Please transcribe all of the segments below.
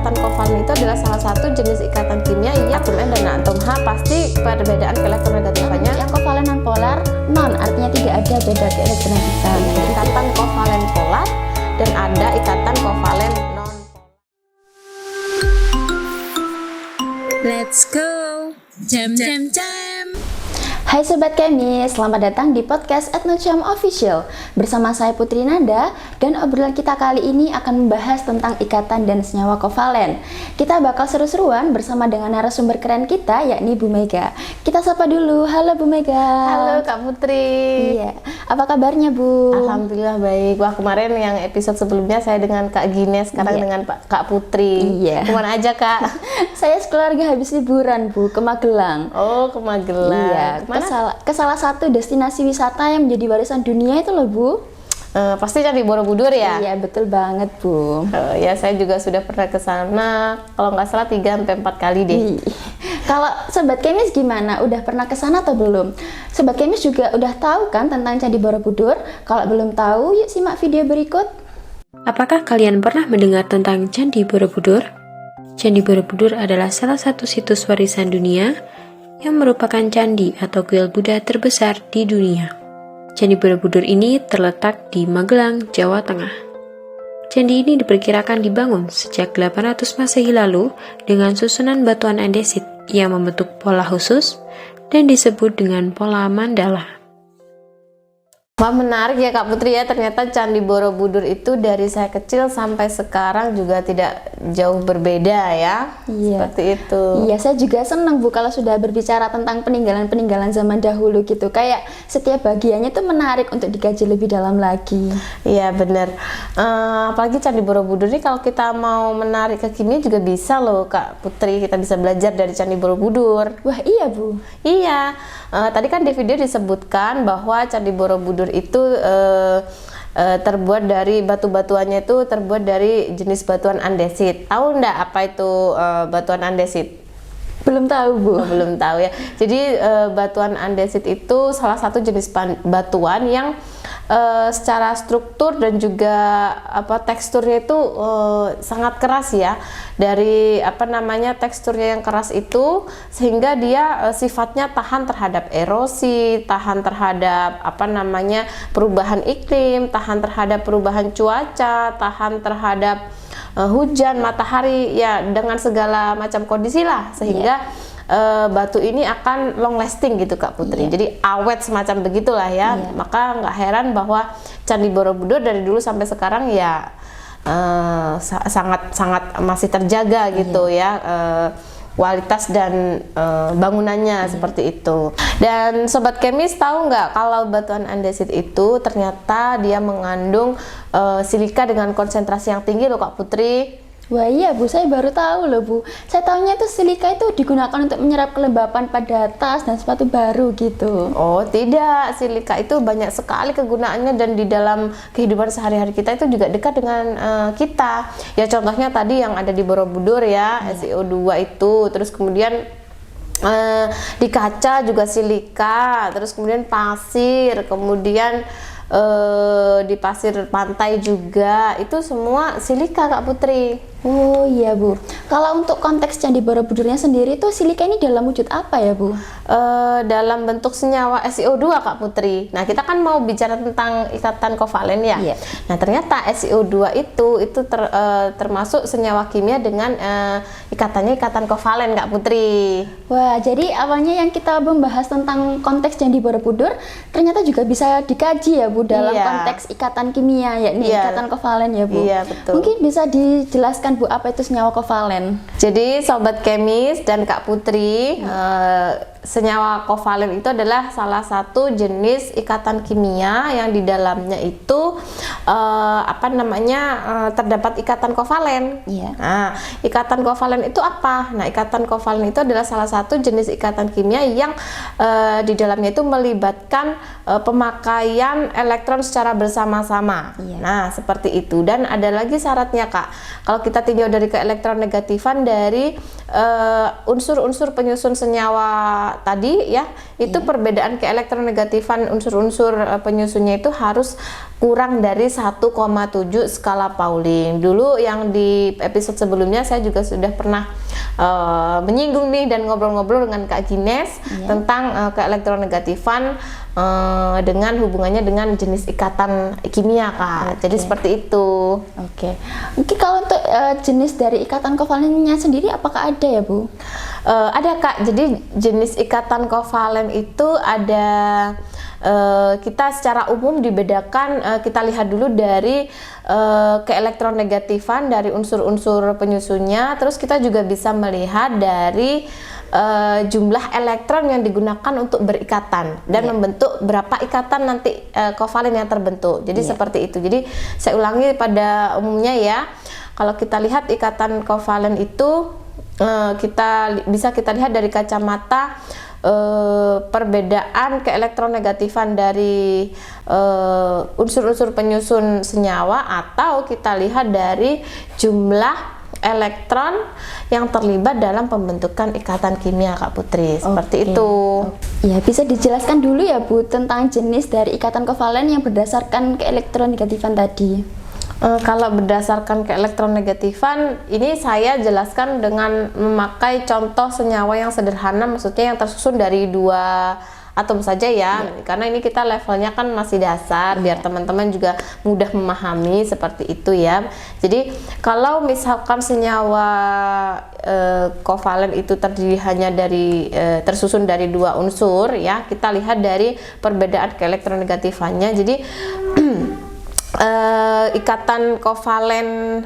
ikatan kovalen itu adalah salah satu jenis ikatan kimia yang atom N dan atom H pasti perbedaan keelektronegatifannya. Yang kovalen non polar, non artinya tidak ada beda keelektronegatifan. Ikatan kovalen polar dan ada ikatan kovalen non polar. Let's go, jam. Hai Sobat Kemis, selamat datang di podcast Etnocam Official. Bersama saya Putri Nanda, dan obrolan kita kali ini akan membahas tentang ikatan dan senyawa kovalen. Kita bakal seru-seruan bersama dengan narasumber keren kita, yakni Bu Mega. Kita sapa dulu, halo Bu Mega. Halo Kak Putri. Iya, apa kabarnya Bu? Alhamdulillah baik. Wah, kemarin yang episode sebelumnya saya dengan Kak Gines, sekarang Iya. dengan Kak Putri. Iya. Kemana aja Kak? Saya sekeluarga habis liburan Bu, ke Magelang. Oh, ke Magelang. Iya, ke salah satu destinasi wisata yang menjadi warisan dunia itu loh Bu. Pasti Candi Borobudur ya? Iya, betul banget Bu. Ya, saya juga sudah pernah ke sana. Kalau nggak salah 3-4 kali deh. Kalau Sobat Kemis gimana? Udah pernah ke sana atau belum? Sobat Kemis juga udah tahu kan tentang Candi Borobudur? Kalau belum tahu, yuk simak video berikut. Apakah kalian pernah mendengar tentang Candi Borobudur? Candi Borobudur adalah salah satu situs warisan dunia yang merupakan candi atau kuil Buddha terbesar di dunia. Candi Borobudur ini terletak di Magelang, Jawa Tengah. Candi ini diperkirakan dibangun sejak 800 Masehi lalu dengan susunan batuan andesit yang membentuk pola khusus dan disebut dengan pola mandala. Wah, menarik ya Kak Putri ya, ternyata Candi Borobudur itu dari saya kecil sampai sekarang juga tidak jauh berbeda ya. Iya. Seperti itu. Iya, saya juga senang Bu kalau sudah berbicara tentang peninggalan-peninggalan zaman dahulu gitu. Kayak setiap bagiannya tuh menarik untuk dikaji lebih dalam lagi. Iya benar. Apalagi Candi Borobudur ini kalau kita mau menarik ke kimia juga bisa loh Kak Putri. Kita bisa belajar dari Candi Borobudur. Wah iya Bu. Iya. Tadi kan di video disebutkan bahwa Candi Borobudur itu terbuat dari batu-batuannya itu terbuat dari jenis batuan andesit. Tahu enggak apa itu batuan andesit? Belum tahu Bu. Oh, belum tahu ya. Jadi batuan andesit itu salah satu jenis batuan yang secara struktur dan juga teksturnya itu sangat keras ya. Dari teksturnya yang keras itu sehingga dia sifatnya tahan terhadap erosi, tahan terhadap perubahan iklim, tahan terhadap perubahan cuaca, tahan terhadap hujan, matahari ya, dengan segala macam kondisi lah, sehingga batu ini akan long lasting gitu Kak Putri. Jadi awet semacam begitulah ya. Maka nggak heran bahwa Candi Borobudur dari dulu sampai sekarang ya sangat masih terjaga gitu ya, kualitas dan bangunannya seperti itu. Dan Sobat Kemis tahu nggak kalau batuan andesit itu ternyata dia mengandung silika dengan konsentrasi yang tinggi loh Kak Putri. Wah iya Bu, saya baru tahu loh Bu. Saya tahunya itu silika itu digunakan untuk menyerap kelembapan pada tas dan sepatu baru gitu. Oh tidak, silika itu banyak sekali kegunaannya dan di dalam kehidupan sehari-hari kita itu juga dekat dengan kita. Ya contohnya tadi yang ada di Borobudur ya, SiO2 itu, terus kemudian di kaca juga silika, terus kemudian pasir, kemudian di pasir pantai juga itu semua silika Kak Putri. Oh iya Bu. Kalau untuk konteks Candi Borobudurnya sendiri tuh silika ini dalam wujud apa ya Bu? Dalam bentuk senyawa SiO2 Kak Putri. Nah kita kan mau bicara tentang ikatan kovalen ya. Iya. Nah ternyata SiO2 itu termasuk senyawa kimia dengan ikatannya ikatan kovalen Kak Putri. Wah, jadi awalnya yang kita membahas tentang konteks Candi Borobudur ternyata juga bisa dikaji ya Bu dalam konteks ikatan kimia, yakni ikatan kovalen ya Bu. Iya betul. Mungkin bisa dijelaskan Bu apa itu senyawa kovalen? Jadi Sobat Kemis dan Kak Putri, senyawa kovalen itu adalah salah satu jenis ikatan kimia yang di dalamnya itu terdapat ikatan kovalen. Iya. Nah, ikatan kovalen itu apa? Nah, ikatan kovalen itu adalah salah satu jenis ikatan kimia yang di dalamnya itu melibatkan pemakaian elektron secara bersama-sama. Iya. Nah, seperti itu. Dan ada lagi syaratnya Kak. Kalau kita tinjau dari keelektronegatifan dari unsur-unsur penyusun senyawa tadi ya, itu perbedaan keelektronegatifan unsur-unsur penyusunnya itu harus kurang dari 1,7 skala Pauling. Dulu yang di episode sebelumnya saya juga sudah pernah menyinggung nih dan ngobrol-ngobrol dengan Kak Gines tentang keelektronegatifan dengan hubungannya dengan jenis ikatan kimia, Kak. Jadi seperti itu. Oke. Mungkin kalau untuk jenis dari ikatan kovalennya sendiri apakah ada ya, Bu? Ada, Kak. Jadi jenis ikatan kovalen itu ada, kita secara umum dibedakan, kita lihat dulu dari keelektronegatifan dari unsur-unsur penyusunnya, terus kita juga bisa melihat dari jumlah elektron yang digunakan untuk berikatan dan membentuk berapa ikatan nanti kovalen yang terbentuk. Jadi seperti itu. Jadi saya ulangi, pada umumnya ya, kalau kita lihat ikatan kovalen itu bisa kita lihat dari kacamata perbedaan keelektronegatifan dari unsur-unsur penyusun senyawa, atau kita lihat dari jumlah elektron yang terlibat dalam pembentukan ikatan kimia, Kak Putri. Seperti itu. Ya, bisa dijelaskan dulu ya, Bu, tentang jenis dari ikatan kovalen yang berdasarkan keelektronegatifan tadi. Kalau berdasarkan keelektronegatifan, ini saya jelaskan dengan memakai contoh senyawa yang sederhana, maksudnya yang tersusun dari 2 atom saja ya, karena ini kita levelnya kan masih dasar, biar teman-teman juga mudah memahami seperti itu ya. Jadi kalau misalkan senyawa kovalen itu terdiri hanya dari tersusun dari 2 unsur ya, kita lihat dari perbedaan keelektronegatifannya. Jadi ikatan kovalen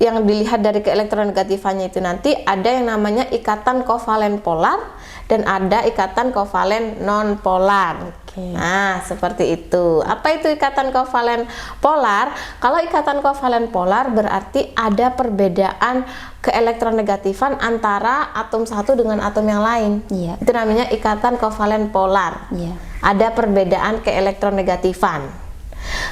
yang dilihat dari keelektronegatifannya itu nanti ada yang namanya ikatan kovalen polar dan ada ikatan kovalen non polar. Nah, seperti itu. Apa itu ikatan kovalen polar? Kalau ikatan kovalen polar berarti ada perbedaan keelektronegatifan antara atom satu dengan atom yang lain. Itu namanya ikatan kovalen polar. Ada perbedaan keelektronegatifan.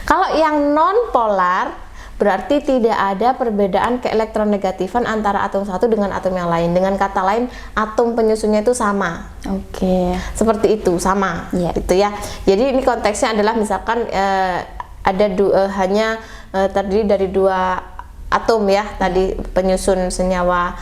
Kalau yang non polar berarti tidak ada perbedaan keelektronegatifan antara atom satu dengan atom yang lain. Dengan kata lain, atom penyusunnya itu sama. Seperti itu, sama. Gitu ya. Jadi ini konteksnya adalah misalkan ada hanya terdiri dari 2 atom ya, tadi penyusun senyawa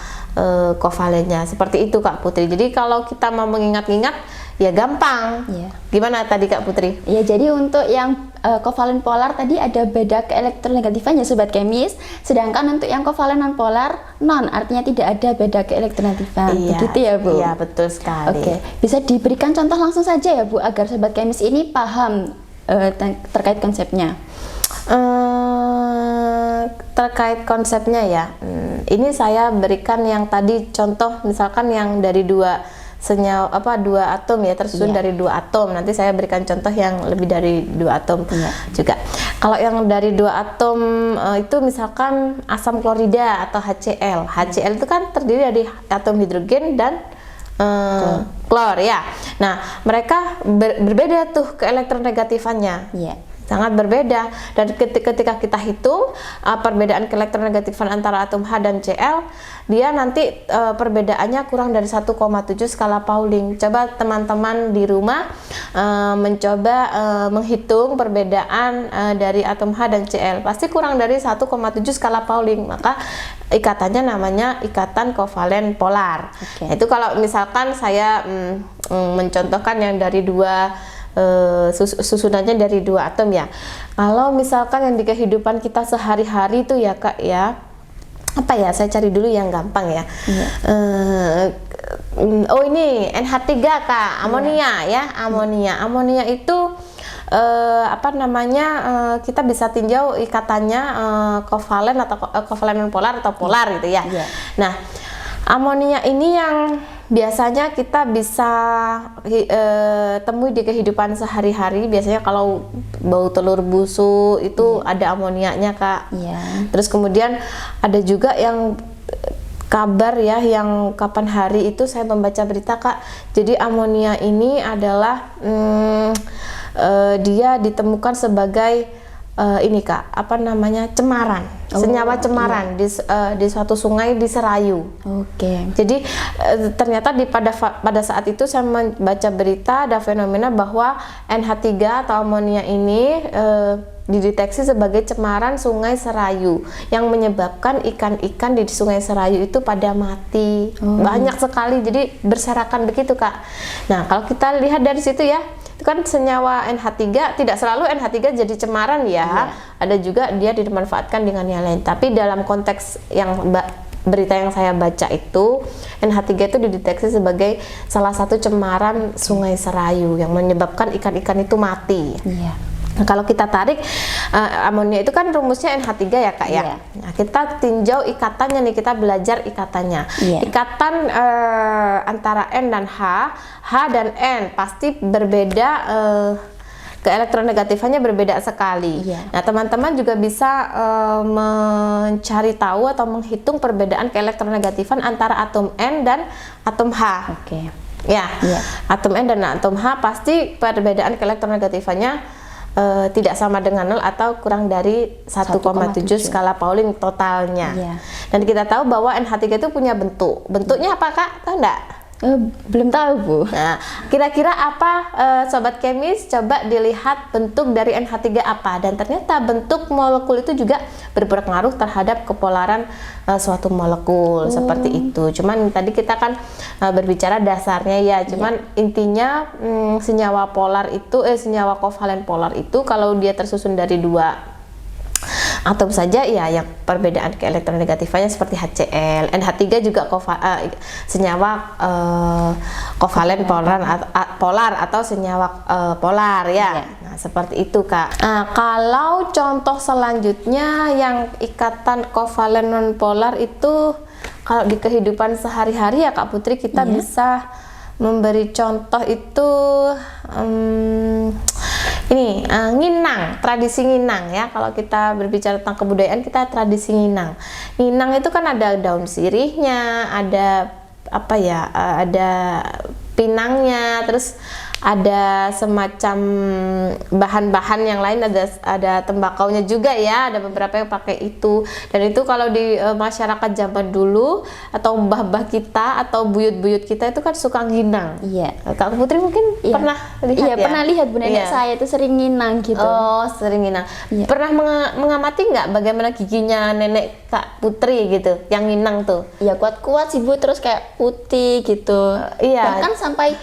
kovalennya. Seperti itu, Kak Putri. Jadi kalau kita mau mengingat-ingat ya gampang. Gimana tadi, Kak Putri? Ya, jadi untuk yang kovalen polar tadi ada beda keelektronegatifannya, Sobat Kemis. Sedangkan untuk yang kovalen non polar, artinya tidak ada beda keelektronegatifan. Begitu ya, Bu? Iya, betul sekali. Bisa diberikan contoh langsung saja ya, Bu, agar Sobat Kemis ini paham terkait konsepnya. Terkait konsepnya ya, ini saya berikan yang tadi contoh, misalkan yang dari 2 senyawa 2 atom ya, tersusun dari 2 atom. Nanti saya berikan contoh yang lebih dari 2 atom juga. Kalau yang dari 2 atom itu misalkan asam klorida atau HCl. HCl itu kan terdiri dari atom hidrogen dan klor ya. Nah, mereka berbeda tuh keelektronegatifannya. Sangat berbeda, dan ketika kita hitung perbedaan keelektronegatifan antara atom H dan Cl, dia nanti perbedaannya kurang dari 1,7 skala Pauling. Coba teman-teman di rumah mencoba menghitung perbedaan dari atom H dan Cl, pasti kurang dari 1,7 skala Pauling. Maka ikatannya namanya ikatan kovalen polar. Itu kalau misalkan saya mencontohkan yang dari 2 susunannya dari 2 atom ya. Kalau misalkan yang di kehidupan kita sehari-hari itu ya, Kak ya, apa ya, saya cari dulu yang gampang ya. Ini NH3, Kak, amonia ya, amonia itu kita bisa tinjau ikatannya kovalen atau kovalen polar atau polar gitu ya. Nah, amonia ini yang biasanya kita bisa temui di kehidupan sehari-hari. Biasanya kalau bau telur busuk itu ada amonianya, Kak. Terus kemudian ada juga yang kabar ya, yang kapan hari itu saya membaca berita, Kak. Jadi amonia ini adalah dia ditemukan sebagai ini Kak, apa namanya, cemaran, senyawa cemaran di suatu sungai di Serayu. Oke. Jadi ternyata pada saat itu saya membaca berita ada fenomena bahwa NH3 atau amonia ini dideteksi sebagai cemaran Sungai Serayu yang menyebabkan ikan-ikan di Sungai Serayu itu pada mati. Banyak sekali, jadi berserakan begitu Kak. Nah, kalau kita lihat dari situ ya, itu kan senyawa NH3, tidak selalu NH3 jadi cemaran ya. Ada juga dia dimanfaatkan dengan yang lain. Tapi dalam konteks yang berita yang saya baca itu, NH3 itu dideteksi sebagai salah satu cemaran Sungai Serayu yang menyebabkan ikan-ikan itu mati. Nah, kalau kita tarik amonia itu kan rumusnya NH3 ya Kak ya. Nah, kita tinjau ikatannya nih, kita belajar ikatannya. Ikatan antara N dan H dan N pasti berbeda, keelektronegatifannya berbeda sekali. Nah, teman-teman juga bisa mencari tahu atau menghitung perbedaan keelektronegatifan antara atom N dan atom H. Atom N dan atom H pasti perbedaan keelektronegatifannya tidak sama dengan 0 atau kurang dari 1,7 skala Pauling totalnya. Dan kita tahu bahwa NH3 itu punya bentuknya apa Kak? Tahu enggak? Belum tahu Bu. Nah, kira-kira apa Sobat Kemis? Coba dilihat bentuk dari NH3 apa. Dan ternyata bentuk molekul itu juga berpengaruh terhadap kepolaran suatu molekul, seperti itu. Cuman tadi kita kan berbicara dasarnya ya. Cuman intinya senyawa polar itu, senyawa kovalen polar itu kalau dia tersusun dari dua atom saja ya, yang perbedaan keelektronegatifannya seperti HCl. NH3 juga senyawa kovalen polar atau senyawa polar ya. Nah, seperti itu Kak. Nah, kalau contoh selanjutnya yang ikatan kovalen non polar itu, kalau di kehidupan sehari-hari ya Kak Putri, kita bisa memberi contoh itu nginang, tradisi nginang ya. Kalau kita berbicara tentang kebudayaan, kita tradisi nginang. Nginang itu kan ada daun sirihnya, ada ada pinangnya, terus ada semacam bahan-bahan yang lain, ada tembakaunya juga ya, ada beberapa yang pakai itu. Dan itu kalau di masyarakat zaman dulu atau mbah-mbah kita atau buyut-buyut kita itu kan suka nginang. Kak Putri mungkin pernah lihat ya? Pernah lihat Bu, nenek saya itu sering nginang gitu. Oh, sering nginang. Pernah mengamati nggak bagaimana giginya nenek Kak Putri gitu yang nginang tuh? Ya kuat-kuat sih Bu, terus kayak putih gitu. Bahkan sampai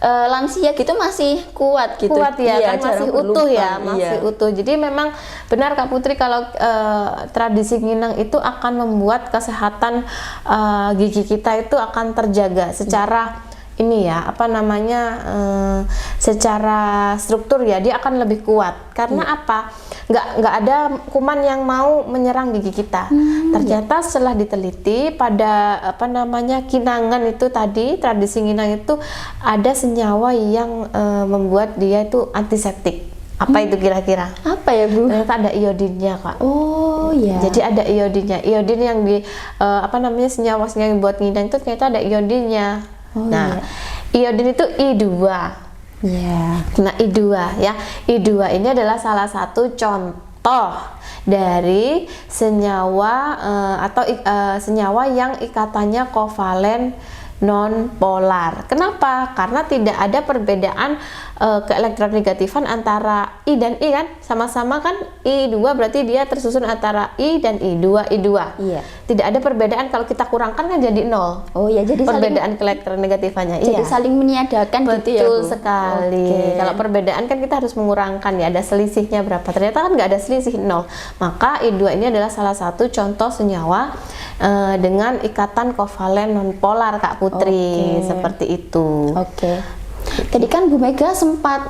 lansia gitu masih kuat gitu. Kuat ya, kan masih utuh ya, masih utuh. Jadi memang benar Kak Putri kalau tradisi nginang itu akan membuat kesehatan gigi kita itu akan terjaga secara ini ya, secara struktur ya, dia akan lebih kuat. Karena apa? Nggak ada kuman yang mau menyerang gigi kita. Ternyata setelah diteliti pada kinangan itu tadi, tradisi nginang itu ada senyawa yang membuat dia itu antiseptik. Apa itu kira-kira? Apa ya Bu? Ternyata ada iodinnya Kak. Oh ya. Jadi ada iodinnya. Iodin yang senyawa yang buat nginang itu ternyata ada iodinnya. Iodin itu I2. Nah, I2 ya. I2 ini adalah salah satu contoh dari senyawa senyawa yang ikatannya kovalen non polar. Kenapa? Karena tidak ada perbedaan keelektronegatifan antara I dan I kan, sama-sama kan I2 berarti dia tersusun antara I dan I2. Tidak ada perbedaan, kalau kita kurangkan kan jadi 0. Oh ya, jadi perbedaan keelektronegatifanya. Jadi saling meniadakan gitu ya Bu. Betul sekali. Kalau perbedaan kan kita harus mengurangkan ya, ada selisihnya berapa. Ternyata kan nggak ada selisih 0. Maka I2 ini adalah salah satu contoh senyawa dengan ikatan kovalen non polar Kak Putri. Seperti itu. Tadi kan Bu Mega sempat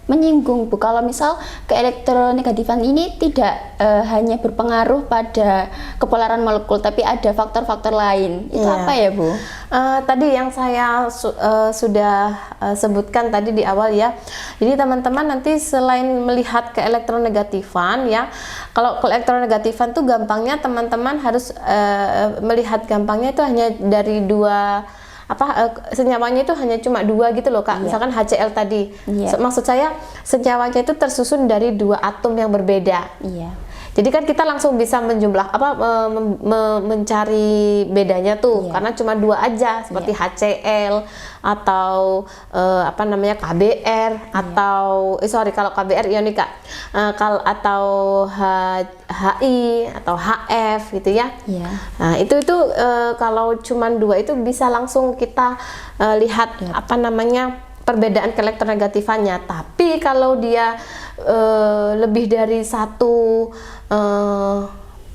menyinggung Bu, kalau misal keelektronegatifan ini tidak hanya berpengaruh pada kepolaran molekul, tapi ada faktor-faktor lain. Itu apa ya Bu? Tadi yang saya sudah sebutkan tadi di awal ya. Jadi teman-teman nanti selain melihat keelektronegatifan ya, kalau keelektronegatifan tuh gampangnya teman-teman harus melihat gampangnya itu hanya dari dua senyawanya itu hanya cuma 2 gitu loh Kak. Misalkan HCl tadi. Maksud saya senyawanya itu tersusun dari 2 atom yang berbeda. Jadi kan kita langsung bisa menjumlah mencari bedanya tuh karena cuma 2 aja seperti HCl atau KBr atau kalau KBr ionika atau HI atau HF gitu ya. Nah, itu kalau cuma 2 itu bisa langsung kita lihat perbedaan keelektronegatifannya. Tapi kalau dia lebih dari 1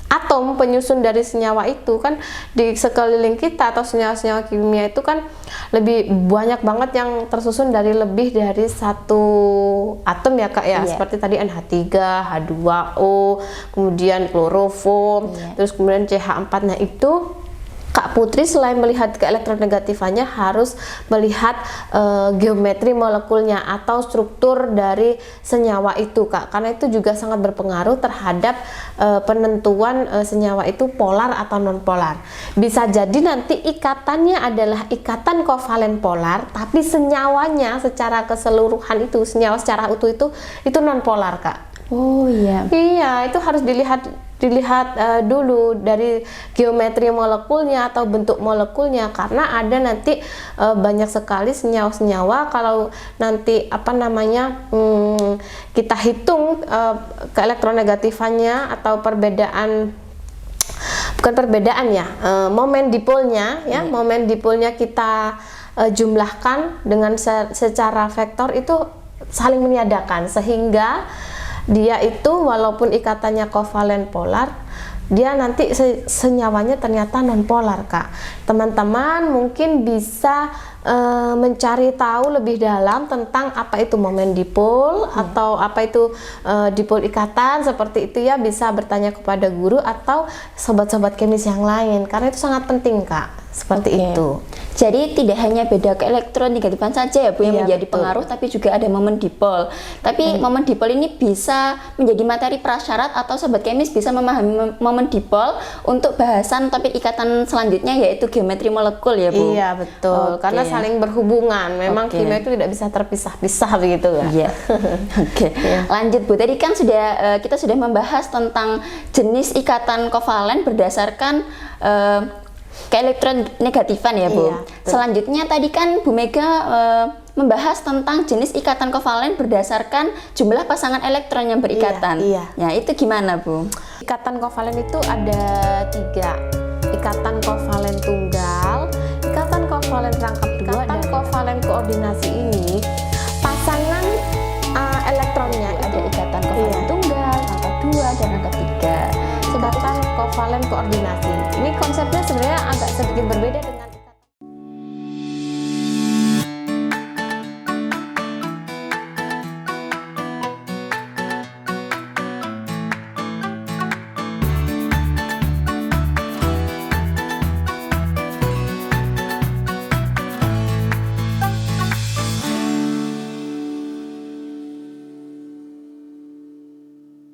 atom penyusun dari senyawa itu kan di sekeliling kita atau senyawa-senyawa kimia itu kan lebih banyak banget yang tersusun dari lebih dari 1 atom ya Kak ya. Seperti tadi NH3, H2O, kemudian kloroform, terus kemudian CH4. Nah, itu Kak Putri selain melihat keelektronegatifannya harus melihat geometri molekulnya atau struktur dari senyawa itu Kak, karena itu juga sangat berpengaruh terhadap penentuan senyawa itu polar atau non polar. Bisa jadi nanti ikatannya adalah ikatan kovalen polar, tapi senyawanya secara keseluruhan itu, senyawa secara utuh itu non polar Kak. Oh iya. Iya, itu harus dilihat dulu dari geometri molekulnya atau bentuk molekulnya, karena ada nanti banyak sekali senyawa-senyawa kalau nanti kita hitung keelektronegatifannya atau momen dipolnya ya, momen dipolnya kita jumlahkan dengan secara vektor itu saling meniadakan, sehingga dia itu walaupun ikatannya kovalen polar, dia nanti senyawanya ternyata non polar Kak. Teman-teman mungkin bisa mencari tahu lebih dalam tentang apa itu momen dipol atau apa itu dipol ikatan seperti itu ya, bisa bertanya kepada guru atau sobat-sobat kemis yang lain, karena itu sangat penting Kak. Seperti itu. Jadi tidak hanya beda keelektronegatifan saja ya Bu yang menjadi pengaruh, tapi juga ada momen dipol. Tapi momen dipol ini bisa menjadi materi prasyarat atau sobat kemis bisa memahami momen dipol untuk bahasan topik ikatan selanjutnya, yaitu geometri molekul ya Bu. Iya betul, karena saling berhubungan. Memang kimia itu tidak bisa terpisah-pisah begitu ya. Iya. Lanjut Bu, tadi kan kita sudah membahas tentang jenis ikatan kovalen berdasarkan keelektronegatifan ya Bu. Selanjutnya tadi kan Bu Mega membahas tentang jenis ikatan kovalen berdasarkan jumlah pasangan elektron yang berikatan. Ya, itu gimana Bu? Ikatan kovalen itu ada 3. Ikatan kovalen tunggal, ikatan kovalen rangkap 2, dan kovalen koordinasi. Ini pasangan elektronnya ada ikatan kovalen tunggal, rangkap 2, dan rangkap 3. Ikatan kovalen koordinasi. Ini konsepnya sebenarnya agak sedikit berbeda dengan